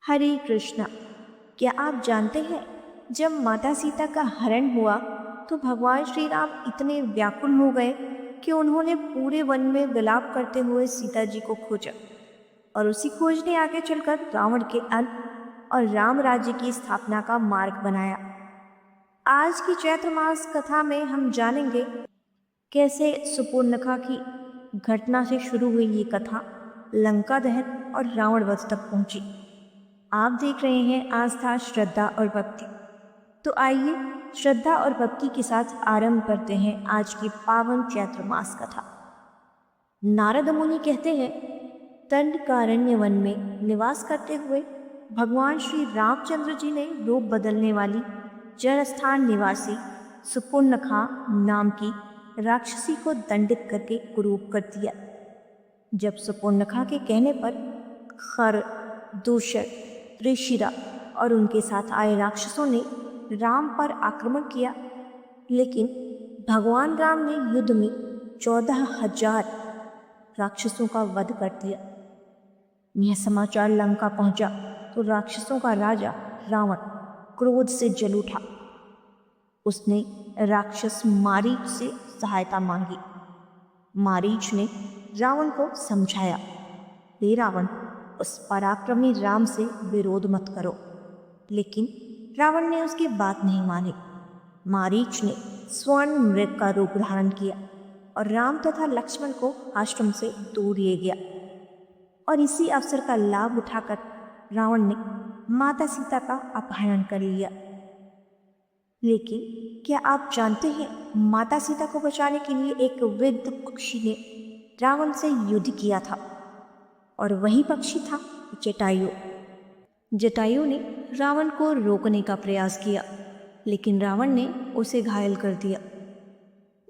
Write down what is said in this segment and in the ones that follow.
हरे कृष्णा। क्या आप जानते हैं, जब माता सीता का हरण हुआ तो भगवान श्री राम इतने व्याकुल हो गए कि उन्होंने पूरे वन में विलाप करते हुए सीता जी को खोजा और उसी खोज ने आगे चलकर रावण के अंत और राम राज्य की स्थापना का मार्ग बनाया। आज की चैत्र मास कथा में हम जानेंगे कैसे सुपर्णखा की घटना से शुरू हुई ये कथा लंका दहन और रावण वध तक पहुंची। आप देख रहे हैं आस्था, श्रद्धा और भक्ति। तो आइए श्रद्धा और भक्ति के साथ आरंभ करते हैं आज की पावन चैत्र मास कथा। नारद मुनि कहते हैं, दंडकारण्य वन में निवास करते हुए भगवान श्री रामचंद्र जी ने रूप बदलने वाली जलस्थान निवासी सुपर्णखा नाम की राक्षसी को दंडित करके कुरूप कर दिया। जब सुपर्णखा के कहने पर खर, दूषण, त्रिशिरा और उनके साथ आए राक्षसों ने राम पर आक्रमण किया, लेकिन भगवान राम ने युद्ध में 14,000 राक्षसों का वध कर दिया। यह समाचार लंका पहुंचा तो राक्षसों का राजा रावण क्रोध से जल उठा। उसने राक्षस मारीच से सहायता मांगी। मारीच ने रावण को समझाया, हे रावण, उस पराक्रमी राम से विरोध मत करो। लेकिन रावण ने उसकी बात नहीं मानी। मारीच ने स्वर्ण मृग का रूप धारण किया और राम तथा लक्ष्मण को आश्रम से दूर ले गया। और इसी अवसर का लाभ उठाकर रावण ने माता सीता का अपहरण कर लिया। लेकिन क्या आप जानते हैं, माता सीता को बचाने के लिए एक वृद्ध पक्षी ने रावण से युद्ध किया था, और वही पक्षी था जटायु। जटायु ने रावण को रोकने का प्रयास किया, लेकिन रावण ने उसे घायल कर दिया।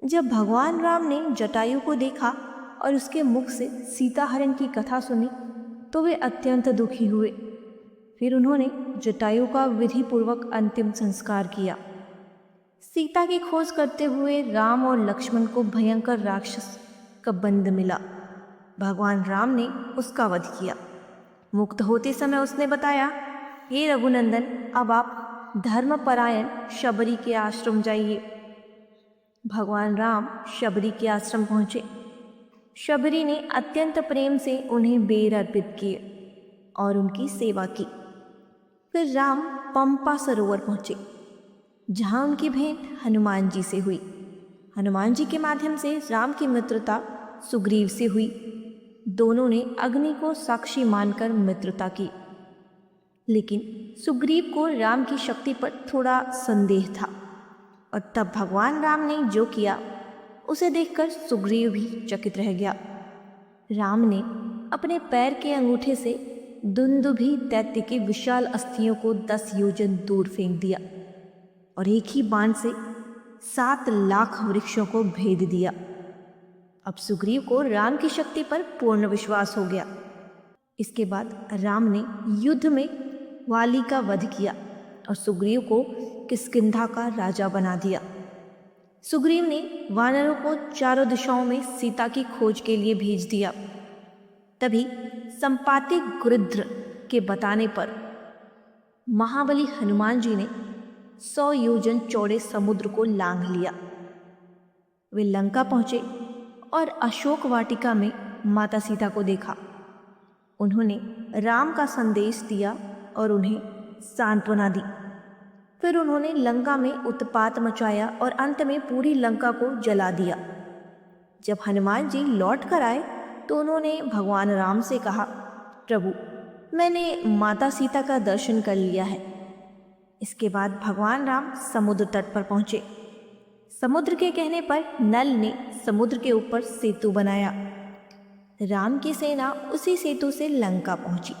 जब भगवान राम ने जटायु को देखा और उसके मुख से सीता हरण की कथा सुनी तो वे अत्यंत दुखी हुए। फिर उन्होंने जटायु का विधि पूर्वक अंतिम संस्कार किया। सीता की खोज करते हुए राम और लक्ष्मण को भयंकर राक्षस का बंद मिला। भगवान राम ने उसका वध किया। मुक्त होते समय उसने बताया, हे रघुनंदन, अब आप धर्मपरायण शबरी के आश्रम जाइए। भगवान राम शबरी के आश्रम पहुंचे। शबरी ने अत्यंत प्रेम से उन्हें बेर अर्पित किए और उनकी सेवा की। फिर राम पंपा सरोवर पहुंचे, जहां उनकी भेंट हनुमान जी से हुई। हनुमान जी के माध्यम से राम की मित्रता सुग्रीव से हुई। दोनों ने अग्नि को साक्षी मानकर मित्रता की, लेकिन सुग्रीव को राम की शक्ति पर थोड़ा संदेह था, और तब भगवान राम ने जो किया उसे देखकर सुग्रीव भी चकित रह गया। राम ने अपने पैर के अंगूठे से दुंदुभि दैत्य के विशाल अस्थियों को 10 योजन दूर फेंक दिया और एक ही बाण से 7 लाख वृक्षों को भेद दिया। अब सुग्रीव को राम की शक्ति पर पूर्ण विश्वास हो गया। इसके बाद राम ने युद्ध में वाली का वध किया और सुग्रीव को किष्किंधा का राजा बना दिया। सुग्रीव ने वानरों को चारों दिशाओं में सीता की खोज के लिए भेज दिया। तभी संपाति गृध्र के बताने पर महाबली हनुमान जी ने 100 योजन चौड़े समुद्र को लांघ लिया। वे लंका पहुंचे और अशोक वाटिका में माता सीता को देखा। उन्होंने राम का संदेश दिया और उन्हें सांत्वना दी। फिर उन्होंने लंका में उत्पात मचाया और अंत में पूरी लंका को जला दिया। जब हनुमान जी लौट कर आए तो उन्होंने भगवान राम से कहा, प्रभु, मैंने माता सीता का दर्शन कर लिया है। इसके बाद भगवान राम समुद्र तट पर पहुंचे। समुद्र के कहने पर नल ने समुद्र के ऊपर सेतु बनाया। राम की सेना उसी सेतु से लंका पहुंची।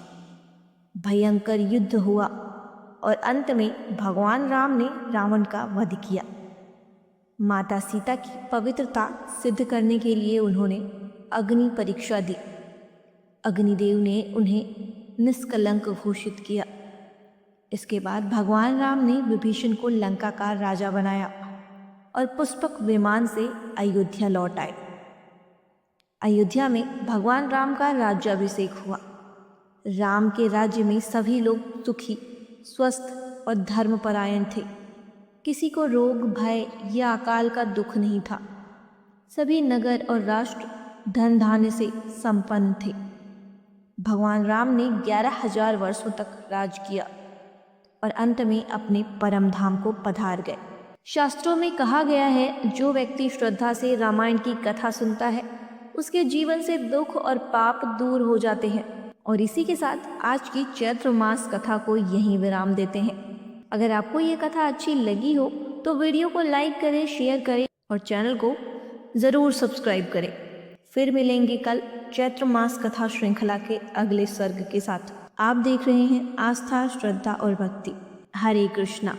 भयंकर युद्ध हुआ और अंत में भगवान राम ने रावण का वध किया। माता सीता की पवित्रता सिद्ध करने के लिए उन्होंने अग्नि परीक्षा दी। अग्निदेव ने उन्हें निष्कलंक घोषित किया। इसके बाद भगवान राम ने विभीषण को लंका का राजा बनाया और पुष्पक विमान से अयोध्या लौट आए। अयोध्या में भगवान राम का राज्याभिषेक हुआ। राम के राज्य में सभी लोग सुखी, स्वस्थ और धर्मपरायण थे। किसी को रोग, भय या अकाल का दुख नहीं था। सभी नगर और राष्ट्र धन धान्य से संपन्न थे। भगवान राम ने 11,000 वर्षों तक राज किया और अंत में अपने परम धाम को पधार गए। शास्त्रों में कहा गया है, जो व्यक्ति श्रद्धा से रामायण की कथा सुनता है उसके जीवन से दुख और पाप दूर हो जाते हैं। और इसी के साथ आज की चैत्र मास कथा को यहीं विराम देते हैं। अगर आपको ये कथा अच्छी लगी हो तो वीडियो को लाइक करें, शेयर करें और चैनल को ज़रूर सब्सक्राइब करें। फिर मिलेंगे कल चैत्र मास कथा श्रृंखला के अगले सर्ग के साथ। आप देख रहे हैं आस्था, श्रद्धा और भक्ति। हरे कृष्णा।